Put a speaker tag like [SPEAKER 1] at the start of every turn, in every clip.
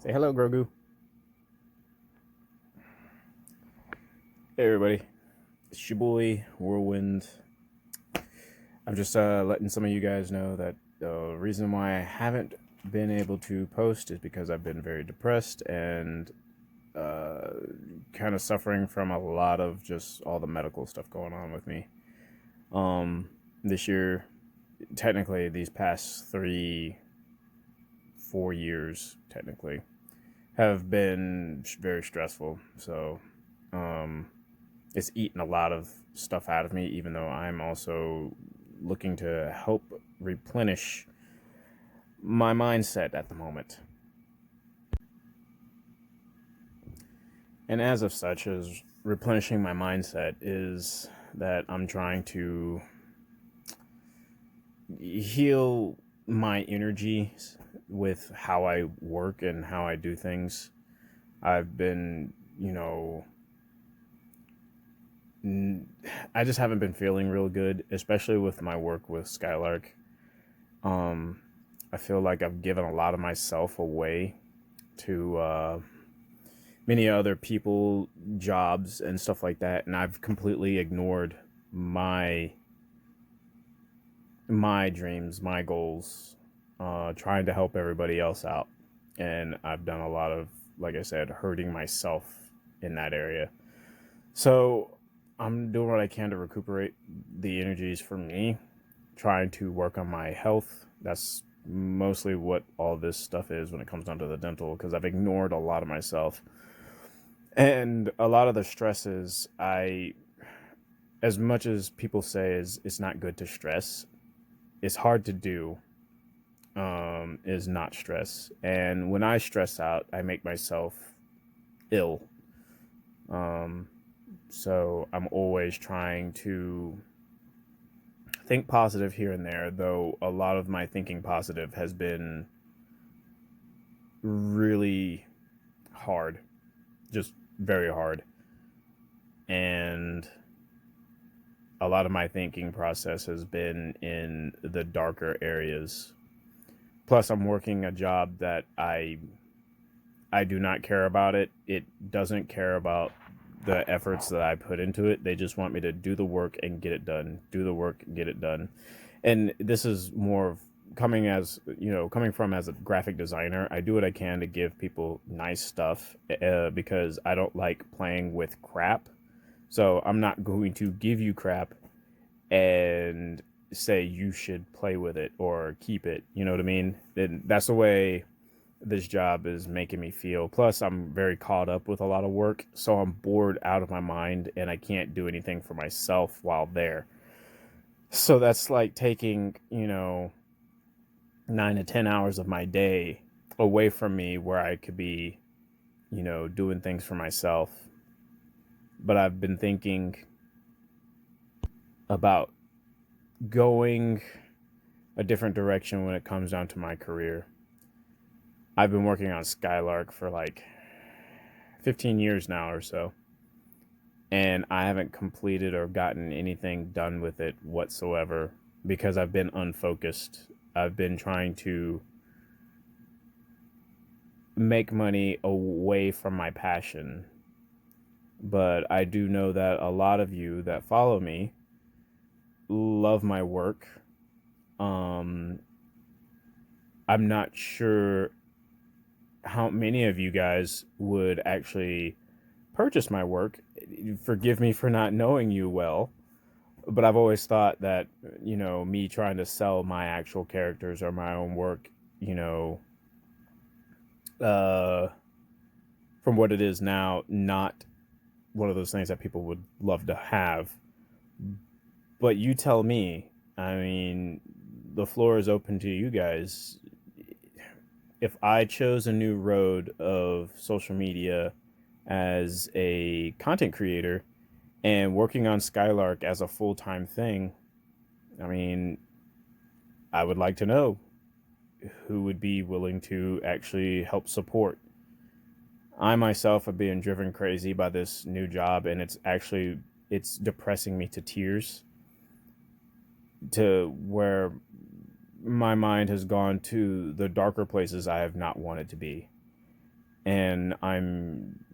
[SPEAKER 1] Say hello, Grogu. Hey, everybody. It's your boy, Whirlwind. I'm just letting some of you guys know that the reason why I haven't been able to post is because I've been very depressed and uh, kind of suffering from a lot of just all the medical stuff going on with me. This year, technically, these past 4 years, technically, have been very stressful. So, um, it's eaten a lot of stuff out of me, even though I'm also looking to help replenish my mindset at the moment. And as of such, as replenishing my mindset is that I'm trying to heal my energies with how I work and how I do things. I've been, I just haven't been feeling real good, especially with my work with Skylark. Um, I feel like I've given a lot of myself away to many other people, jobs, and stuff like that, and I've completely ignored my my dreams, my goals, trying to help everybody else out, and I've done a lot of, like I said, hurting myself in that area. So I'm doing what I can to recuperate the energies for me, trying to work on my health. That's mostly what all this stuff is when it comes down to the dental, because I've ignored a lot of myself. And a lot of the stresses, as much as people say is it's not good to stress, it's hard to do. Is not stress, and when I stress out, I make myself ill. Um, so I'm always trying to think positive here and there, though a lot of my thinking positive has been really hard, just very hard. And a lot of my thinking process has been in the darker areas. Plus, I'm working a job that I do not care about it. It doesn't care about the efforts that I put into it. They just want me to do the work and get it done. Do the work, get it done. And this is more of coming from as a graphic designer. I do what I can to give people nice stuff because I don't like playing with crap. So I'm not going to give you crap and say you should play with it or keep it. You know what I mean? And that's the way this job is making me feel. Plus, I'm very caught up with a lot of work, so I'm bored out of my mind and I can't do anything for myself while there. So that's like taking, 9 to 10 hours of my day away from me where I could be, doing things for myself. But I've been thinking about going a different direction when it comes down to my career. I've been working on Skylark for like 15 years now or so, and I haven't completed or gotten anything done with it whatsoever because I've been unfocused. I've been trying to make money away from my passion. But I do know that a lot of you that follow me love my work. Um, I'm not sure how many of you guys would actually purchase my work. Forgive me for not knowing you well, but I've always thought that, me trying to sell my actual characters or my own work, uh, from what it is now, not one of those things that people would love to have. But you tell me. I mean, the floor is open to you guys. If I chose a new road of social media as a content creator and working on Skylark as a full time thing, I mean, I would like to know who would be willing to actually help support. I myself have been driven crazy by this new job, and it's depressing me to tears, to where my mind has gone to the darker places I have not wanted to be. and I'm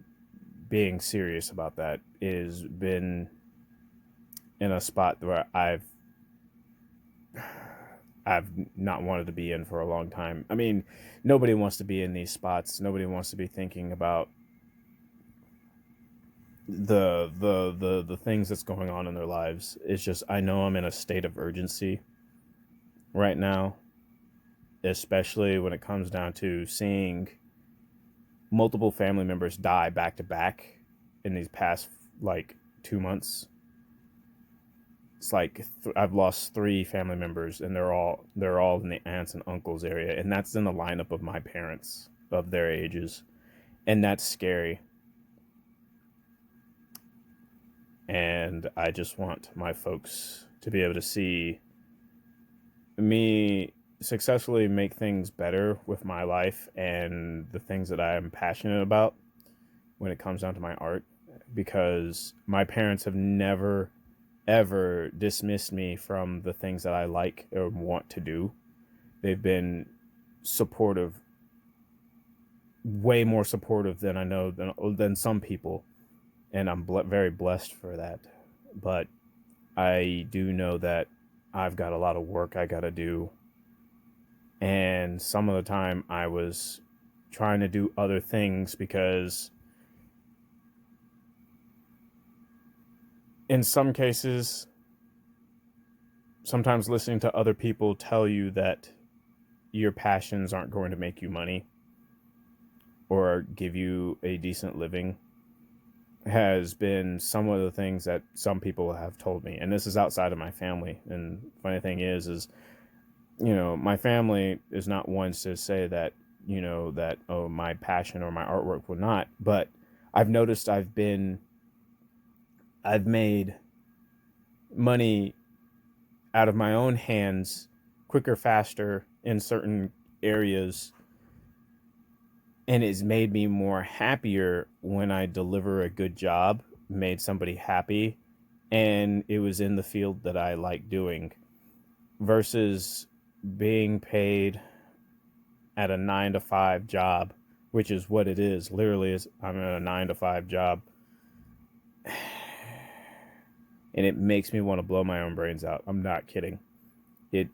[SPEAKER 1] being serious about that, is been in a spot where I've not wanted to be in for a long time. I mean, nobody wants to be in these spots. Nobody wants to be thinking about the things that's going on in their lives. It's just I know I'm in a state of urgency right now, especially when it comes down to seeing multiple family members die back to back in these past like 2 months. It's like I've lost three family members, and they're all in the aunts and uncles area, and that's in the lineup of my parents of their ages, and that's scary. And I just want my folks to be able to see me successfully make things better with my life and the things that I am passionate about when it comes down to my art, because my parents have never ever dismissed me from the things that I like or want to do. They've been supportive, way more supportive than I know than some people, and I'm very blessed for that. But I do know that I've got a lot of work I got to do, and some of the time I was trying to do other things because in some cases, sometimes listening to other people tell you that your passions aren't going to make you money or give you a decent living has been some of the things that some people have told me. And this is outside of my family. And funny thing is my family is not ones to say that, that, oh, my passion or my artwork will not. But I've noticed I've made money out of my own hands quicker, faster in certain areas, and it's made me more happier when I deliver a good job, made somebody happy, and it was in the field that I like doing, versus being paid at a 9 to 5 job, which is what it is. Literally, is I'm at a 9 to 5 job, and it makes me want to blow my own brains out. I'm not kidding. It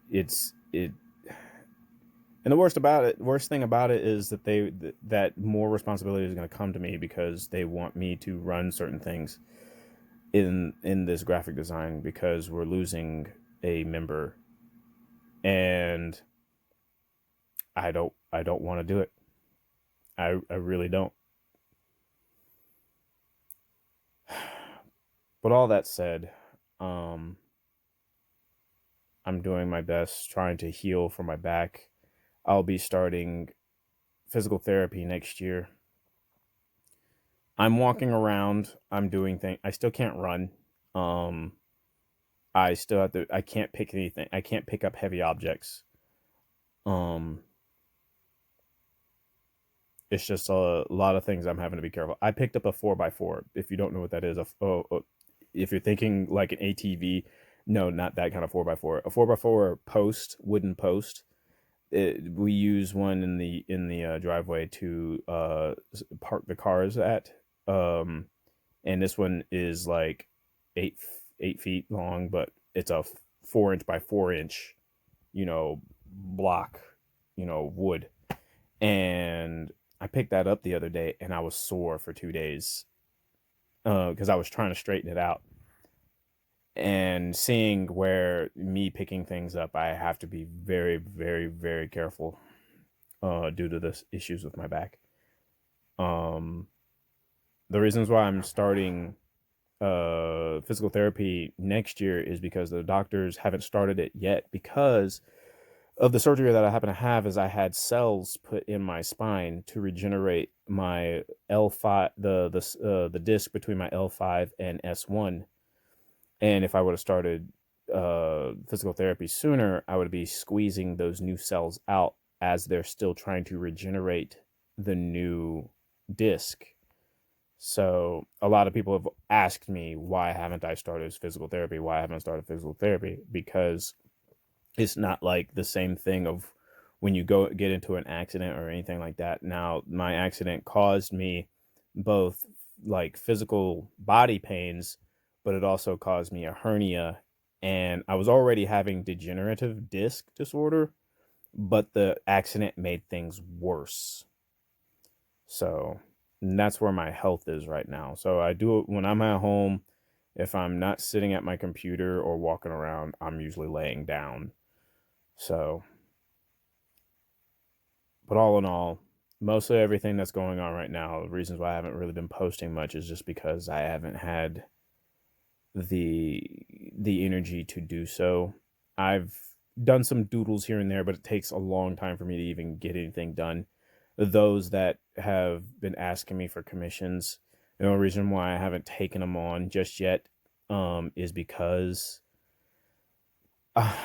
[SPEAKER 1] And the worst thing about it is that that more responsibility is going to come to me because they want me to run certain things in this graphic design, because we're losing a member, and I don't want to do it. I really don't. But all that said, um, I'm doing my best trying to heal from my back. I'll be starting physical therapy next year. I'm walking around. I'm doing things. I still can't run. Um, I still have to. I can't pick anything. I can't pick up heavy objects. Um, it's just a lot of things I'm having to be careful. I picked up a 4x4. If you don't know what that is, if you're thinking like an ATV, no, not that kind of 4x4. A 4x4 post, wooden post. We use one in the driveway to park the cars at. Um, and this one is like eight 8 feet long, but it's a 4 inch by 4 inch, block, wood. And I picked that up the other day, and I was sore for 2 days because I was trying to straighten it out. And seeing where me picking things up, I have to be very, very, very careful due to the issues with my back. Um, the reasons why I'm starting physical therapy next year is because the doctors haven't started it yet, because of the surgery that I happen to have. Is I had cells put in my spine to regenerate my L5, the disc between my L5 and S1. And if I would have started physical therapy sooner, I would be squeezing those new cells out as they're still trying to regenerate the new disc. So a lot of people have asked me, why haven't I started physical therapy? Why haven't I started physical therapy? Because it's not like the same thing of when you go get into an accident or anything like that. Now, my accident caused me both like physical body pains, but it also caused me a hernia, and I was already having degenerative disc disorder, but the accident made things worse. So that's where my health is right now. So I do it when I'm at home. If I'm not sitting at my computer or walking around, I'm usually laying down. So, but all in all, mostly everything that's going on right now, the reasons why I haven't really been posting much is just because I haven't had the energy to do so. I've done some doodles here and there, but it takes a long time for me to even get anything done. Those that have been asking me for commissions, the only reason why I haven't taken them on just yet is because I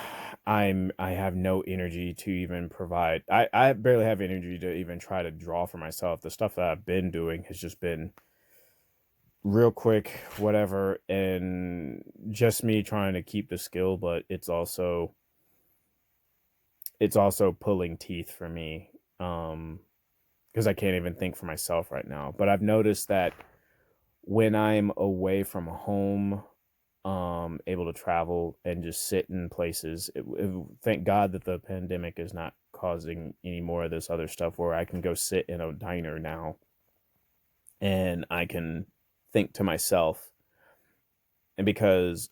[SPEAKER 1] have no energy to even provide. I barely have energy to even try to draw for myself. The stuff that I've been doing has just been real quick, whatever, and just me trying to keep the skill, but it's also pulling teeth for me. Because I can't even think for myself right now. But I've noticed that when I'm away from home, able to travel and just sit in places, thank God that the pandemic is not causing any more of this other stuff where I can go sit in a diner now and I can think to myself. And because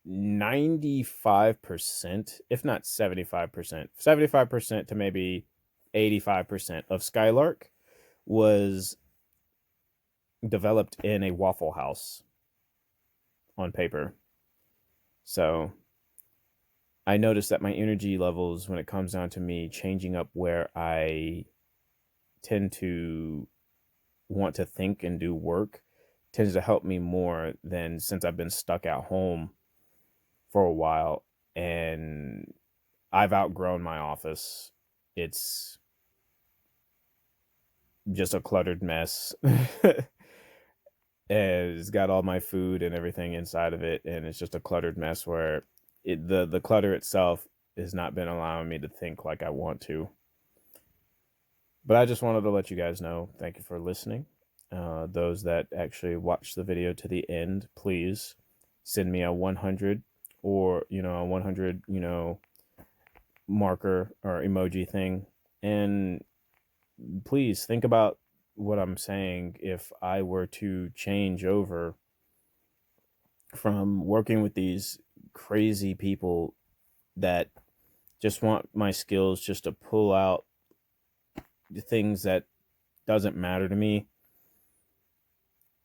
[SPEAKER 1] 95%, if not 75% to maybe 85% of Skylark was developed in a Waffle House on paper. So I noticed that my energy levels, when it comes down to me changing up where I tend to want to think and do work, tends to help me more than since I've been stuck at home for a while. And I've outgrown my office. It's just a cluttered mess. And it's got all my food and everything inside of it, and it's just a cluttered mess where the clutter itself has not been allowing me to think like I want to. But I just wanted to let you guys know. Thank you for listening. Those that actually watch the video to the end, please send me a 100 or a 100 marker or emoji thing, and please think about what I'm saying. If I were to change over from working with these crazy people that just want my skills just to pull out the things that doesn't matter to me,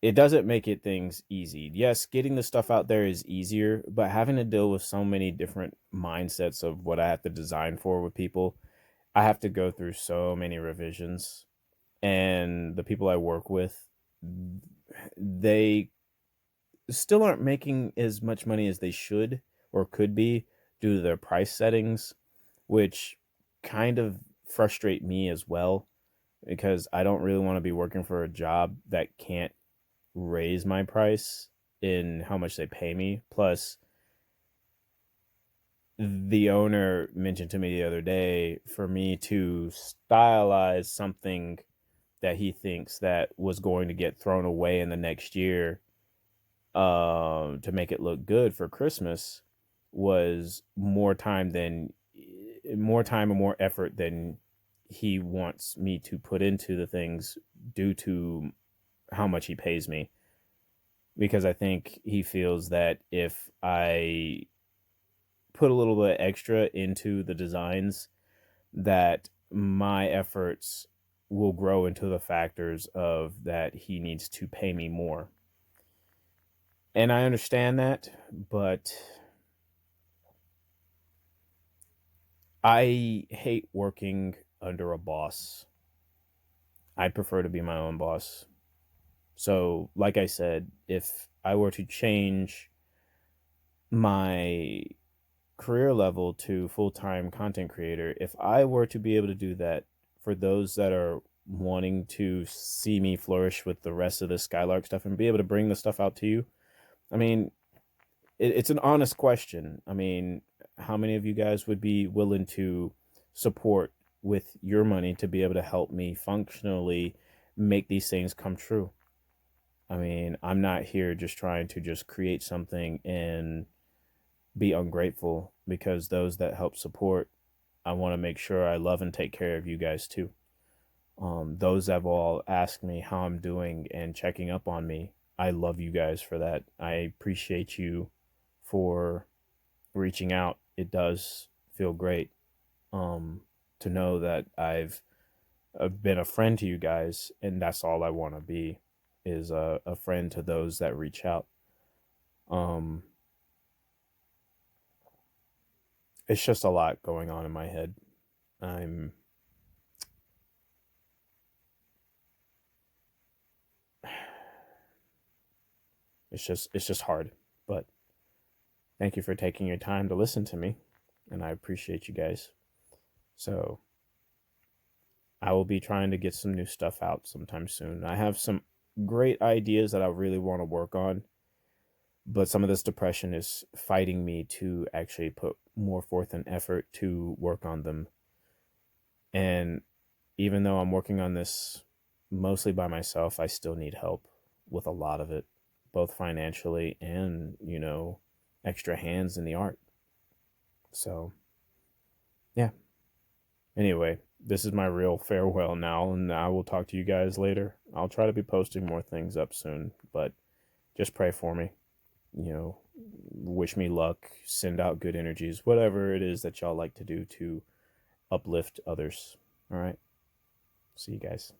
[SPEAKER 1] it doesn't make it things easy. Yes, getting the stuff out there is easier, but having to deal with so many different mindsets of what I have to design for with people, I have to go through so many revisions. And the people I work with, they still aren't making as much money as they should or could be due to their price settings, which kind of frustrate me as well, because I don't really want to be working for a job that can't raise my price in how much they pay me. Plus, the owner mentioned to me the other day for me to stylize something that he thinks that was going to get thrown away in the next year, to make it look good for Christmas, was more time and more effort than he wants me to put into the things due to how much he pays me. Because I think he feels that if I put a little bit extra into the designs, that my efforts will grow into the factors of that he needs to pay me more. And I understand that, but I hate working under a boss. I prefer to be my own boss. So, like I said, if I were to change my career level to full-time content creator, if I were to be able to do that, for those that are wanting to see me flourish with the rest of the Skylark stuff and be able to bring the stuff out to you, I mean, it's an honest question. I mean, how many of you guys would be willing to support with your money to be able to help me functionally make these things come true. I mean, I'm not here just trying to just create something and be ungrateful, because those that help support, I want to make sure I love and take care of you guys too. Those that have all asked me how I'm doing and checking up on me, I love you guys for that. I appreciate you for reaching out. It does feel great to know that I've been a friend to you guys, and that's all I want to be, is a friend to those that reach out. Um, it's just a lot going on in my head. I'm it's just hard, but thank you for taking your time to listen to me, and I appreciate you guys. So I will be trying to get some new stuff out sometime soon. I have some great ideas that I really want to work on, but some of this depression is fighting me to actually put more forth an effort to work on them. And even though I'm working on this mostly by myself, I still need help with a lot of it, both financially and, extra hands in the art. So, yeah. Anyway, this is my real farewell now, and I will talk to you guys later. I'll try to be posting more things up soon, but just pray for me. You know, wish me luck, send out good energies, whatever it is that y'all like to do to uplift others. All right. See you guys.